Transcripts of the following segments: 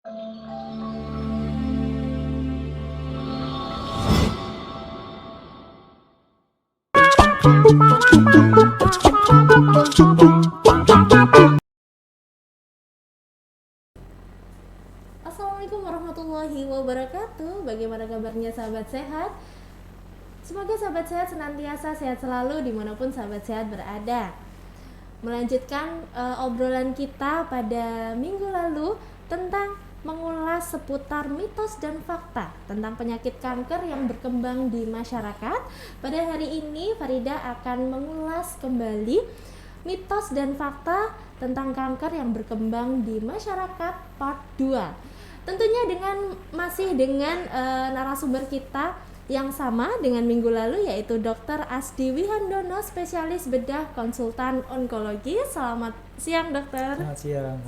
Assalamualaikum warahmatullahi wabarakatuh. Bagaimana kabarnya sahabat sehat? Semoga sahabat sehat senantiasa sehat selalu dimanapun sahabat sehat berada. Melanjutkan obrolan kita pada minggu lalu tentang mengulas seputar mitos dan fakta tentang penyakit kanker yang berkembang di masyarakat. Pada hari ini Farida akan mengulas kembali mitos dan fakta tentang kanker yang berkembang di masyarakat part 2. Tentunya masih dengan narasumber kita yang sama dengan minggu lalu, yaitu Dr. Asdi Wihandono, spesialis bedah konsultan onkologi. Selamat siang dokter. Selamat siang.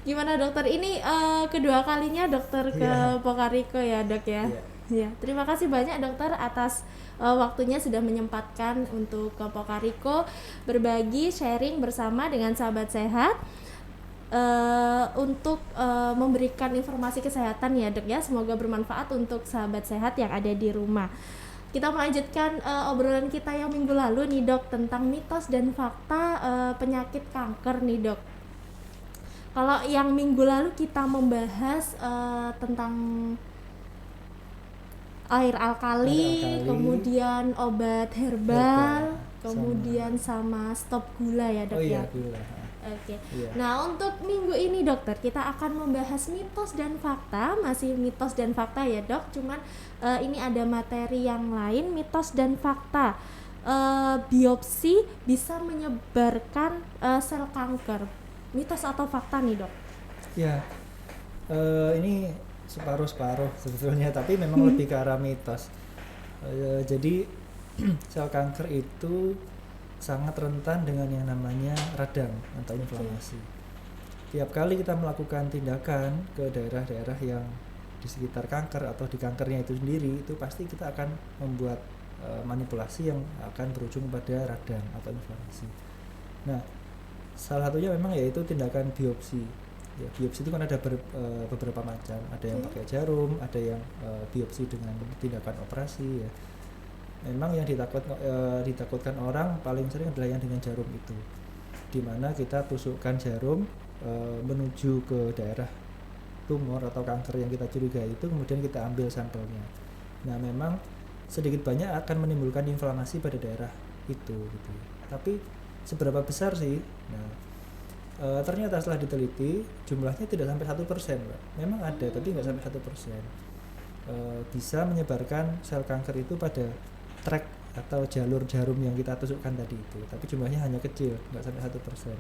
Gimana dokter, ini kedua kalinya dokter ke Pokariko ya dok ya? Ya, terima kasih banyak dokter atas waktunya sudah menyempatkan untuk ke Pokariko berbagi sharing bersama dengan sahabat sehat untuk memberikan informasi kesehatan ya dok ya. Semoga bermanfaat untuk sahabat sehat yang ada di rumah. Kita melanjutkan obrolan kita yang minggu lalu nih dok, tentang mitos dan fakta penyakit kanker nih dok. Kalau yang minggu lalu kita membahas tentang air alkali, kemudian obat herbal, kemudian sama stop gula ya dok ya. Gula. Oke. Nah, untuk minggu ini dokter kita akan membahas mitos dan fakta, masih mitos dan fakta ya dok. Cuman ini ada materi yang lain, mitos dan fakta. Biopsi bisa menyebarkan sel kanker. Mitos atau fakta nih dok? Ya, ini separuh-separuh sebetulnya, tapi memang lebih ke arah mitos. Jadi sel kanker itu sangat rentan dengan yang namanya radang atau inflamasi. Tiap kali kita melakukan tindakan ke daerah-daerah yang di sekitar kanker atau di kankernya itu sendiri, itu pasti kita akan membuat manipulasi yang akan berujung pada radang atau inflamasi. Nah, salah satunya memang yaitu tindakan biopsi. Ya, biopsi itu kan ada beberapa macam. Ada yang pakai jarum, ada yang biopsi dengan tindakan operasi. Ya. Memang yang ditakutkan orang paling sering adalah yang dengan jarum itu, dimana kita tusukkan jarum menuju ke daerah tumor atau kanker yang kita curigai itu, kemudian kita ambil sampelnya. Nah, memang sedikit banyak akan menimbulkan inflamasi pada daerah itu gitu. Tapi seberapa besar sih? Nah, ternyata setelah diteliti jumlahnya tidak sampai 1%, Mbak. Memang ada, tapi nggak sampai 1%. Bisa menyebarkan sel kanker itu pada track atau jalur jarum yang kita tusukkan tadi itu, tapi jumlahnya hanya kecil, nggak sampai 1%.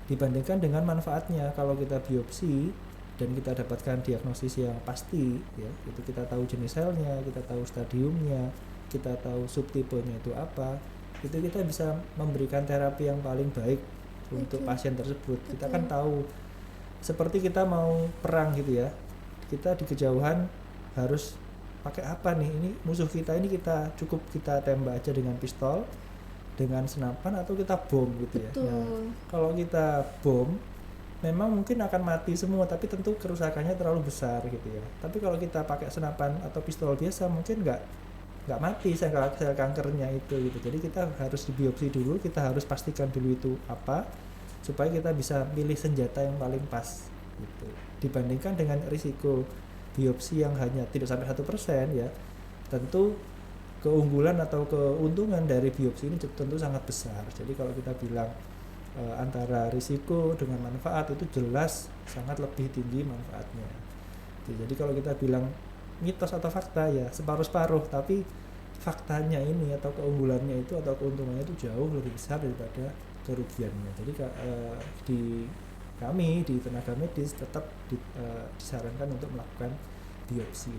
Dibandingkan dengan manfaatnya, kalau kita biopsi dan kita dapatkan diagnosis yang pasti, ya, itu kita tahu jenis selnya, kita tahu stadiumnya, kita tahu subtipenya itu apa, itu kita bisa memberikan terapi yang paling baik untuk pasien tersebut. Kita kan tahu, seperti kita mau perang gitu ya, kita di kejauhan harus pakai apa nih, ini musuh kita ini kita tembak aja dengan pistol, dengan senapan, atau kita bom gitu ya. Nah, kalau kita bom memang mungkin akan mati semua, tapi tentu kerusakannya terlalu besar gitu ya. Tapi kalau kita pakai senapan atau pistol biasa mungkin nggak mati sel kankernya itu gitu. Jadi kita harus dibiopsi dulu, kita harus pastikan dulu itu apa, supaya kita bisa pilih senjata yang paling pas gitu. Dibandingkan dengan risiko biopsi yang hanya tidak sampai 1%, ya, tentu keunggulan atau keuntungan dari biopsi ini tentu sangat besar. Jadi kalau kita bilang antara risiko dengan manfaat, itu jelas sangat lebih tinggi manfaatnya. Jadi kalau kita bilang mitos atau fakta, ya separuh-separuh, tapi faktanya ini atau keunggulannya itu atau keuntungannya itu jauh lebih besar daripada kerugiannya. Jadi kami di tenaga medis tetap disarankan untuk melakukan biopsi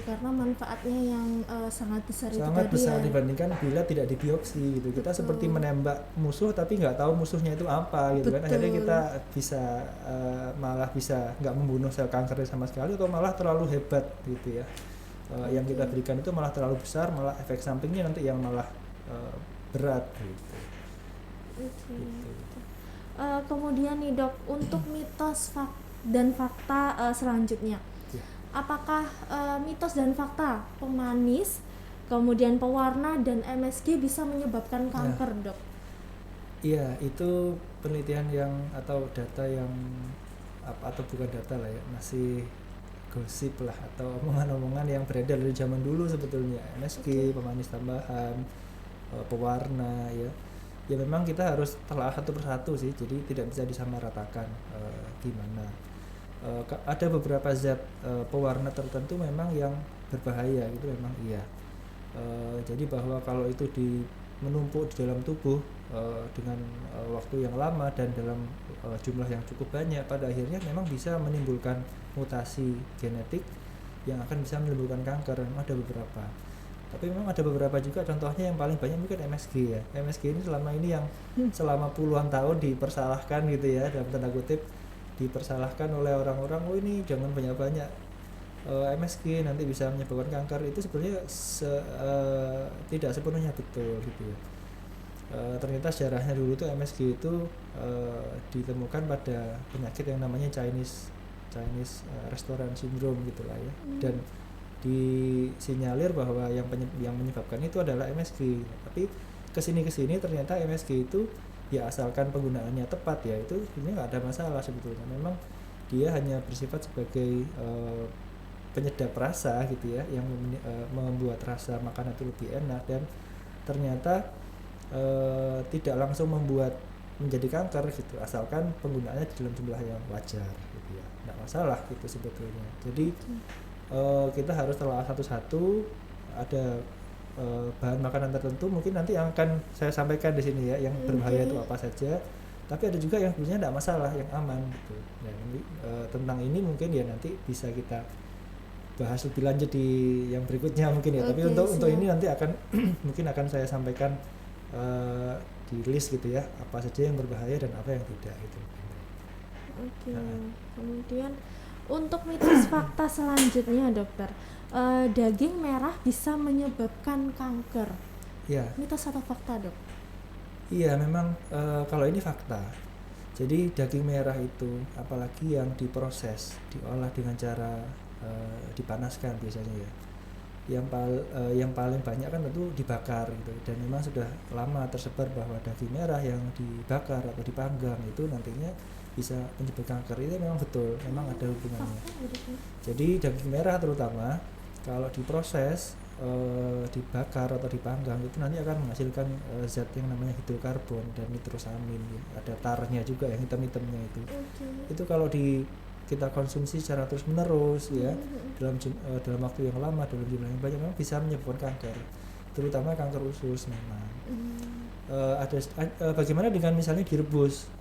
karena manfaatnya yang sangat besar dibandingkan bila tidak dibiopsi gitu. Kita seperti menembak musuh tapi nggak tahu musuhnya itu apa gitu. Kan akhirnya kita bisa malah bisa nggak membunuh sel kankernya sama sekali, atau malah terlalu hebat gitu ya. Yang kita berikan itu malah terlalu besar, malah efek sampingnya nanti yang malah berat gitu. Kemudian nih dok, untuk mitos dan fakta selanjutnya. Ya. Apakah mitos dan fakta pemanis, kemudian pewarna dan MSG bisa menyebabkan kanker, Dok? Iya, itu penelitian yang atau data yang atau bukan data lah ya, masih gosip lah atau omongan-omongan yang beredar dari zaman dulu sebetulnya. MSG, pemanis tambahan, pewarna ya. Ya memang kita harus telah satu persatu sih, jadi tidak bisa disamaratakan gimana. Ada beberapa zat pewarna tertentu memang yang berbahaya gitu, memang iya. Jadi bahwa kalau itu menumpuk di dalam tubuh dengan waktu yang lama dan dalam jumlah yang cukup banyak, pada akhirnya memang bisa menimbulkan mutasi genetik yang akan bisa menimbulkan kanker. Memang ada beberapa, tapi memang ada beberapa juga, contohnya yang paling banyak mungkin MSG ya. MSG ini selama ini yang selama puluhan tahun dipersalahkan gitu ya, dalam tanda kutip dipersalahkan oleh orang-orang, oh ini jangan banyak-banyak MSG nanti bisa menyebabkan kanker. Itu sebenarnya tidak sepenuhnya betul gitu ya. Ternyata sejarahnya dulu tuh MSG itu ditemukan pada penyakit yang namanya Chinese Restaurant Syndrome gitulah ya. Dan disinyalir bahwa yang menyebabkan itu adalah MSG. Tapi kesini ternyata MSG itu ya asalkan penggunaannya tepat ya, itu sebenarnya nggak ada masalah sebetulnya. Memang dia hanya bersifat sebagai penyedap rasa gitu ya, yang membuat rasa makanan itu lebih enak, dan ternyata tidak langsung membuat menjadi kanker gitu, asalkan penggunaannya di dalam jumlah yang wajar gitu ya, nggak masalah gitu sebetulnya. Jadi kita harus telah satu-satu. Ada bahan makanan tertentu mungkin nanti yang akan saya sampaikan di sini ya, yang berbahaya itu apa saja, tapi ada juga yang sebenarnya tidak masalah, yang aman gitu. Nah, tentang ini mungkin ya nanti bisa kita bahas lebih lanjut di yang berikutnya mungkin ya. Tapi untuk ini nanti akan mungkin akan saya sampaikan di list gitu ya, apa saja yang berbahaya dan apa yang tidak gitu. Kemudian untuk mitos fakta selanjutnya, Dokter, daging merah bisa menyebabkan kanker. Ya. Mitos atau fakta, Dok? Iya, memang kalau ini fakta. Jadi daging merah itu apalagi yang diproses, diolah dengan cara dipanaskan biasanya ya. Yang paling banyak kan tentu dibakar gitu, dan memang sudah lama tersebar bahwa daging merah yang dibakar atau dipanggang itu nantinya bisa menyebabkan kanker. Itu memang betul, memang ada hubungannya. Jadi daging merah terutama kalau diproses, dibakar atau dipanggang itu nanti akan menghasilkan zat yang namanya hidrokarbon dan nitrosamin. Ada tarnya juga yang hitam-hitamnya itu. Itu kalau kita konsumsi secara terus menerus ya, dalam waktu yang lama, dalam jumlah yang banyak, memang bisa menyebabkan kanker, terutama kanker usus memang. Bagaimana dengan misalnya direbus,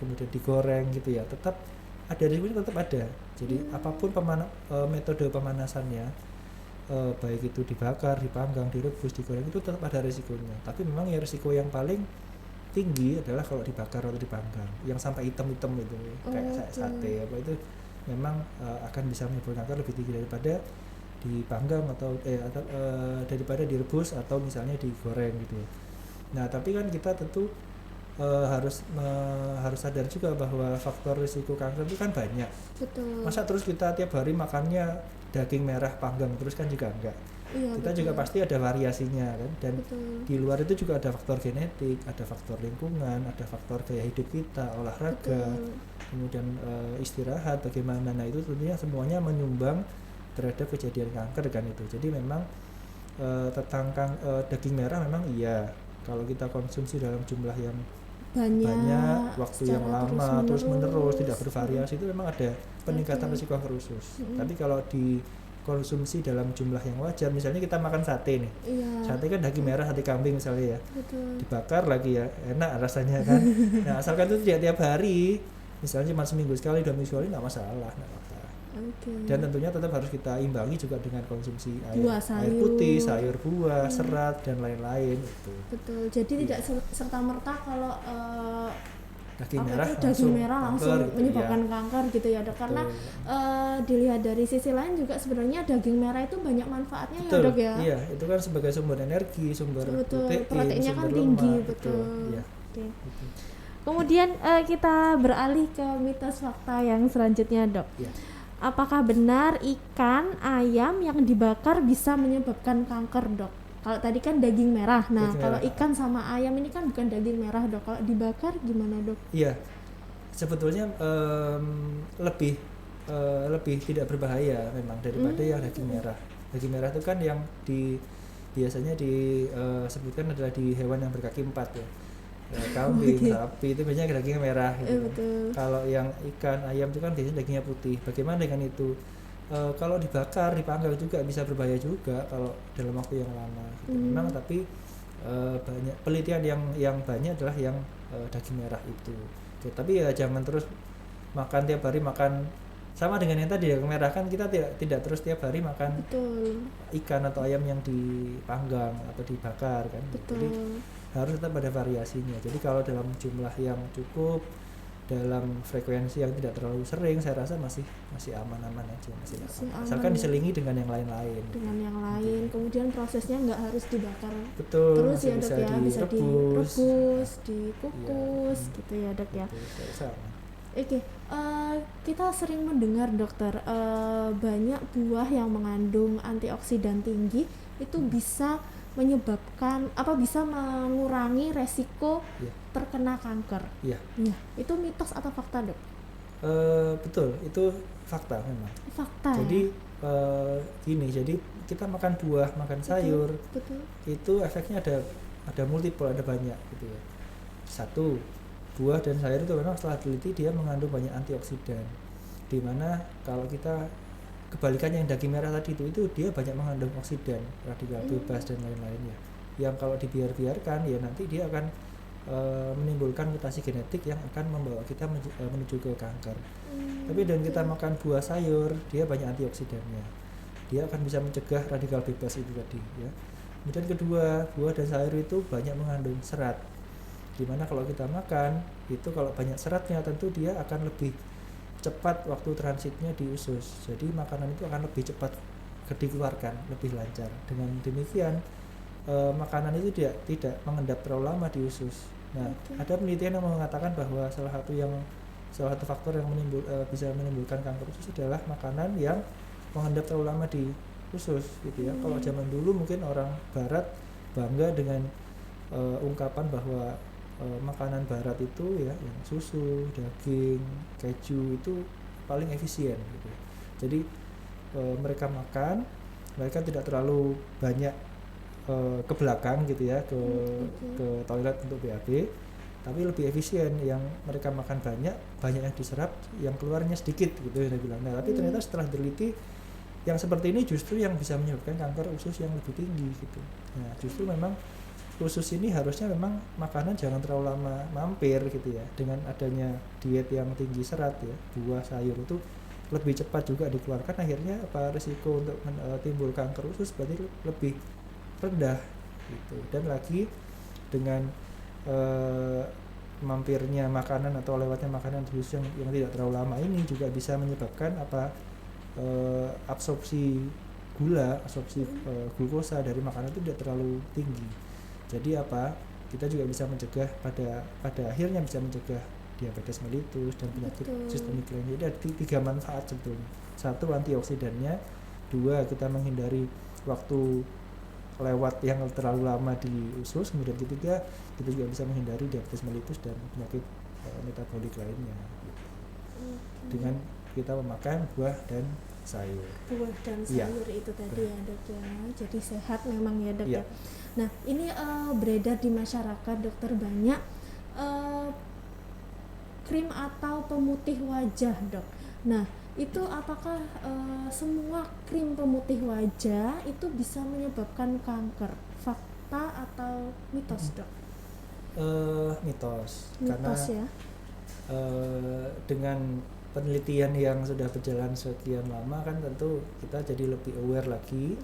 kemudian digoreng gitu ya, tetap ada risikonya, tetap ada. Jadi apapun metode pemanasannya, baik itu dibakar, dipanggang, direbus, digoreng, itu tetap ada risikonya. Tapi memang ya risiko yang paling tinggi adalah kalau dibakar atau dipanggang, yang sampai hitam-hitam itu kayak sate apa itu, memang akan bisa menimbulkan kanker lebih tinggi daripada dipanggang atau daripada direbus atau misalnya digoreng gitu ya. Nah, tapi kan kita tentu harus sadar juga bahwa faktor risiko kanker itu kan banyak. Betul. Masa terus kita tiap hari makannya daging merah panggang terus kan juga enggak. Iya, kita juga pasti ada variasinya kan, dan betul. Di luar itu juga ada faktor genetik, ada faktor lingkungan, ada faktor gaya hidup kita, olahraga, kemudian istirahat bagaimana. Nah, itu tentunya semuanya menyumbang terhadap kejadian kanker kan itu. Jadi memang tentang daging merah memang iya, kalau kita konsumsi dalam jumlah yang banyak waktu yang lama terus menerus tidak bervariasi, itu memang ada peningkatan risiko kanker usus. Tapi kalau dikonsumsi dalam jumlah yang wajar, misalnya kita makan sate nih, sate kan daging merah, sate kambing misalnya ya, dibakar lagi ya, enak rasanya kan. Nah, asalkan itu tidak tiap hari, misalnya cuma seminggu sekali, 2 minggu sekali, nggak masalah. Dan tentunya tetap harus kita imbangi juga dengan konsumsi air putih, sayur buah, serat dan lain-lain gitu. Betul. Jadi tidak serta merta kalau daging merah langsung menyebabkan kanker gitu ya, Dok. Karena dilihat dari sisi lain juga sebenarnya daging merah itu banyak manfaatnya. Betul, ya, Dok ya. Iya, itu kan sebagai sumber energi, sumber protein, proteinnya sumber kan tinggi, lemak, betul. Ya. Okay. Kemudian kita beralih ke mitos fakta yang selanjutnya, Dok. Ya. Apakah benar ikan, ayam yang dibakar bisa menyebabkan kanker, Dok? Kalau tadi kan daging merah. Nah, Daging kalau merah. ikan sama ayam ini kan bukan daging merah, Dok. Kalau dibakar gimana, Dok? Iya, sebetulnya lebih tidak berbahaya memang daripada yang daging merah. Daging merah itu kan yang biasanya disebutkan adalah di hewan yang berkaki 4 ya. Kambing, sapi itu biasanya daging merah gitu kan. Betul. Kalau yang ikan, ayam itu kan biasanya dagingnya putih. Bagaimana dengan itu? Kalau dibakar, dipanggang juga bisa berbahaya juga kalau dalam waktu yang lama gitu. Memang tapi banyak penelitian yang banyak adalah yang daging merah itu. Oke, tapi ya jangan terus makan tiap hari makan sama dengan yang tadi daging merah kan kita tidak terus tiap hari makan Betul. ikan atau ayam yang dipanggang atau dibakar kan. Jadi Betul. harus tetap ada variasinya. Jadi kalau dalam jumlah yang cukup, dalam frekuensi yang tidak terlalu sering, saya rasa masih aman-aman aja, masih aman. Asalkan diselingi dengan yang lain-lain. Dengan yang lain, kemudian prosesnya nggak harus dibakar Betul. terus masih ya, Dok, ya, bisa direbus, direbus, dikukus Iya. gitu ya, Dok ya. Betul, saya rasa aman. Oke, kita sering mendengar, Dokter, banyak buah yang mengandung antioksidan tinggi itu bisa menyebabkan bisa mengurangi resiko Iya. terkena kanker. Iya. Iya, itu mitos atau fakta, Dok? Betul, itu fakta memang. Fakta. Jadi ya? gini, jadi kita makan buah, makan sayur, Betul. itu efeknya ada multiple, ada banyak gitu ya. Satu, buah dan sayur itu memang setelah teliti dia mengandung banyak antioksidan, dimana kalau kita kebalikannya yang daging merah tadi itu dia banyak mengandung oksidan, radikal bebas dan lain-lainnya, yang kalau dibiarkan ya nanti dia akan menimbulkan mutasi genetik yang akan membawa kita menuju ke kanker. Tapi dengan kita makan buah sayur, dia banyak antioksidannya, dia akan bisa mencegah radikal bebas itu tadi ya. Kemudian kedua, buah dan sayur itu banyak mengandung serat, dimana kalau kita makan itu kalau banyak seratnya tentu dia akan lebih cepat waktu transitnya di usus, jadi makanan itu akan lebih cepat dikeluarkan, lebih lancar. Dengan demikian makanan itu tidak mengendap terlalu lama di usus. Nah, ada penelitian yang mengatakan bahwa salah satu faktor yang bisa menimbulkan kanker usus adalah makanan yang mengendap terlalu lama di usus gitu ya. Kalau zaman dulu mungkin orang barat bangga dengan ungkapan bahwa makanan barat itu ya yang susu, daging, keju itu paling efisien gitu. Jadi mereka makan, mereka tidak terlalu banyak ke belakang gitu ya, ke toilet untuk BAB, tapi lebih efisien, yang mereka makan banyak yang diserap, yang keluarnya sedikit gitu ya dia bilang. Nah, tapi ternyata setelah teliti yang seperti ini justru yang bisa menyebabkan kanker usus yang lebih tinggi gitu. Nah, justru memang usus ini harusnya memang makanan jangan terlalu lama mampir gitu ya. Dengan adanya diet yang tinggi serat ya, buah sayur itu lebih cepat juga dikeluarkan, akhirnya risiko untuk timbul kanker usus berarti lebih rendah gitu. Dan lagi dengan mampirnya makanan atau lewatnya makanan di usus yang tidak terlalu lama ini juga bisa menyebabkan absorpsi glukosa dari makanan itu tidak terlalu tinggi. Jadi kita juga bisa mencegah pada akhirnya bisa mencegah diabetes mellitus dan penyakit sistemik lainnya. Jadi ada 3 manfaat sebetulnya. 1, antioksidannya. 2, kita menghindari waktu lewat yang terlalu lama di usus. Kemudian ketiga, kita juga bisa menghindari diabetes mellitus dan penyakit metabolik lainnya gitu. Dengan kita memakan buah dan sayur. Buah dan sayur itu tadi ya, Dok ya. Jadi sehat memang ya, Dok ya. Nah, ini beredar di masyarakat, Dokter, banyak krim atau pemutih wajah, Dok. Nah, itu apakah semua krim pemutih wajah itu bisa menyebabkan kanker? Fakta atau mitos, Dok? Mitos. Mitos Karena ya. Dengan penelitian yang sudah berjalan sekian lama kan tentu kita jadi lebih aware lagi.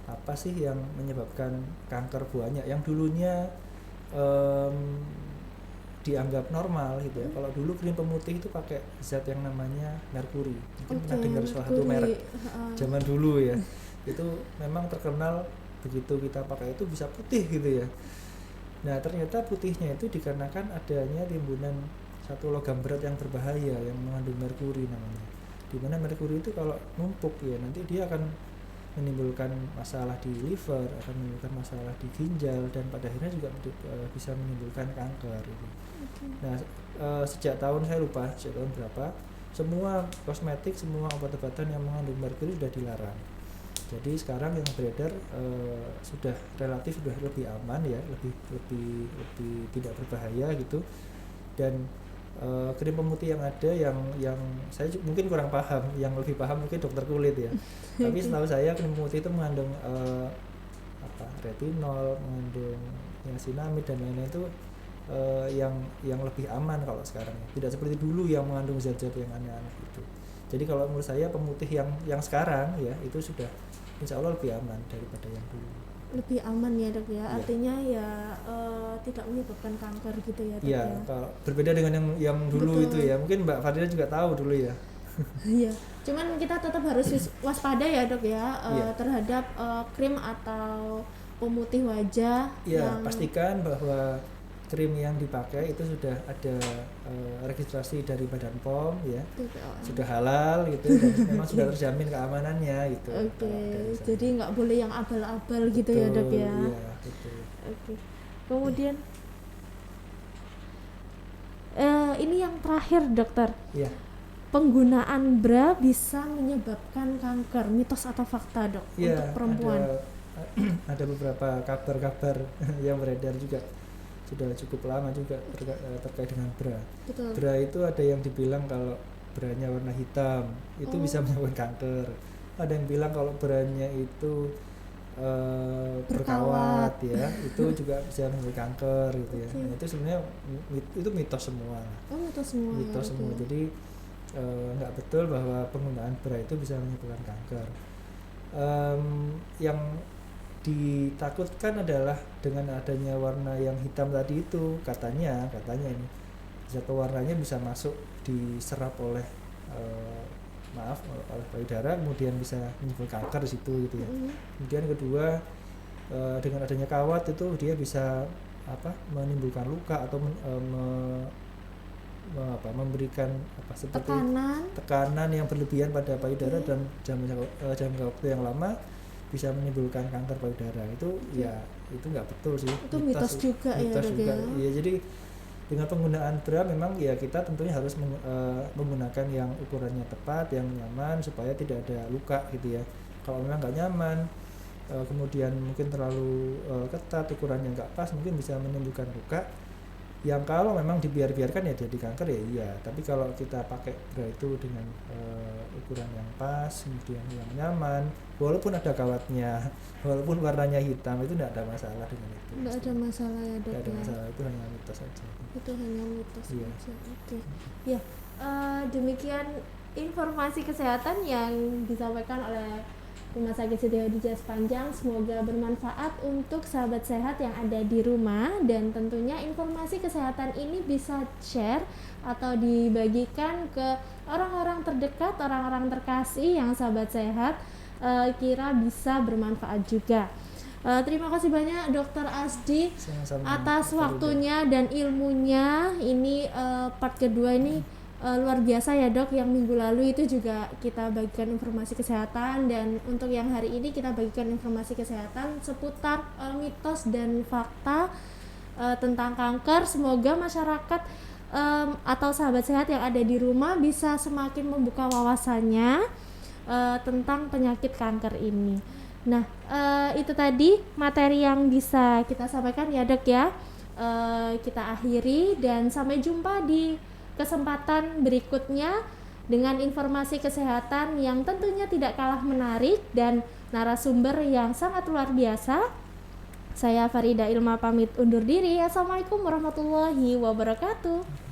Apa sih yang menyebabkan kanker banyak yang dulunya dianggap normal gitu ya. Kalau dulu krim pemutih itu pakai zat yang namanya merkuri. Mungkin pernah dengar salah satu merek zaman dulu ya. Itu memang terkenal, begitu kita pakai itu bisa putih gitu ya. Nah ternyata putihnya itu dikarenakan adanya timbunan satu logam berat yang berbahaya yang mengandung merkuri namanya. Dimana merkuri itu kalau numpuk ya nanti dia akan menimbulkan masalah di liver, akan menimbulkan masalah di ginjal, dan pada akhirnya juga bisa menimbulkan kanker gitu. Nah sejak tahun saya lupa sejak tahun berapa, semua kosmetik, semua obat-obatan yang mengandung merkuri sudah dilarang. Jadi sekarang yang beredar sudah relatif sudah lebih aman ya, lebih tidak berbahaya gitu. Dan krim pemutih yang ada yang saya mungkin kurang paham, yang lebih paham mungkin dokter kulit ya. Tapi setahu saya krim pemutih itu mengandung retinol, mengandung niacinamide dan lain-lain itu yang lebih aman kalau sekarang. Tidak seperti dulu yang mengandung zat-zat yang aneh-aneh itu. Jadi kalau menurut saya pemutih yang sekarang ya itu sudah insya Allah lebih aman daripada yang dulu. Lebih aman ya dok ya, artinya ya tidak menyebabkan kanker gitu ya dok ya? Kalau berbeda dengan yang dulu. Betul. Itu ya, mungkin Mbak Fadila juga tahu dulu ya. Iya, cuman kita tetap harus waspada ya dok ya, terhadap krim atau pemutih wajah. Ya, pastikan bahwa krim yang dipakai itu sudah ada registrasi dari Badan POM ya, sudah halal gitu dan memang sudah terjamin keamanannya gitu. Jadi nggak boleh yang abal-abal gitu ya dok ya. Iya, betul. Kemudian ini yang terakhir dokter. Iya. Penggunaan bra bisa menyebabkan kanker, mitos atau fakta dok untuk perempuan? Ada beberapa kabar-kabar yang beredar juga. Sudah cukup lama juga terkait dengan bra. Betul. Bra itu ada yang dibilang kalau branya warna hitam itu bisa menyebabkan kanker. Ada yang bilang kalau branya itu berkawat ya, itu juga bisa menyebabkan kanker gitu ya. Nah, itu sebenarnya itu mitos semua. Mitos semua. Jadi nggak betul bahwa penggunaan bra itu bisa menyebabkan kanker. Yang ditakutkan adalah dengan adanya warna yang hitam tadi itu katanya ini zat pewarnanya bisa masuk diserap oleh oleh payudara, kemudian bisa menyebabkan kanker di situ gitu ya. Kemudian kedua dengan adanya kawat itu dia bisa menimbulkan luka atau memberikan seperti tekanan yang berlebihan pada payudara dan jangka waktu yang lama bisa menimbulkan kanker payudara. Itu ya itu nggak betul sih, itu mitos juga ya. Ya jadi dengan penggunaan bra memang ya kita tentunya harus menggunakan yang ukurannya tepat, yang nyaman supaya tidak ada luka gitu ya. Kalau memang nggak nyaman kemudian mungkin terlalu ketat, ukurannya nggak pas, mungkin bisa menimbulkan luka yang kalau memang dibiarkan ya jadi kanker ya iya. Tapi kalau kita pakai bra itu dengan ukuran yang pas, kemudian yang nyaman, walaupun ada kawatnya, walaupun warnanya hitam, itu tidak ada masalah dengan itu. Tidak ada masalah ya dok. Tidak ada masalah, itu hanya mitos saja. Itu hanya mitos saja. Ya, demikian informasi kesehatan yang disampaikan oleh Rumah Sakit Siti Khadijah Sepanjang. Semoga bermanfaat untuk sahabat sehat yang ada di rumah, dan tentunya informasi kesehatan ini bisa share atau dibagikan ke orang-orang terdekat, orang-orang terkasih yang sahabat sehat kira bisa bermanfaat juga. Terima kasih banyak Dr. Asdi atas waktunya dan ilmunya. Ini part kedua ini luar biasa ya dok. Yang minggu lalu itu juga kita bagikan informasi kesehatan, dan untuk yang hari ini kita bagikan informasi kesehatan seputar mitos dan fakta tentang kanker. Semoga masyarakat atau sahabat sehat yang ada di rumah bisa semakin membuka wawasannya tentang penyakit kanker ini. Nah, itu tadi materi yang bisa kita sampaikan ya dok ya. Kita akhiri dan sampai jumpa di kesempatan berikutnya dengan informasi kesehatan yang tentunya tidak kalah menarik dan narasumber yang sangat luar biasa. Saya Farida Ilma pamit undur diri. Assalamualaikum warahmatullahi wabarakatuh.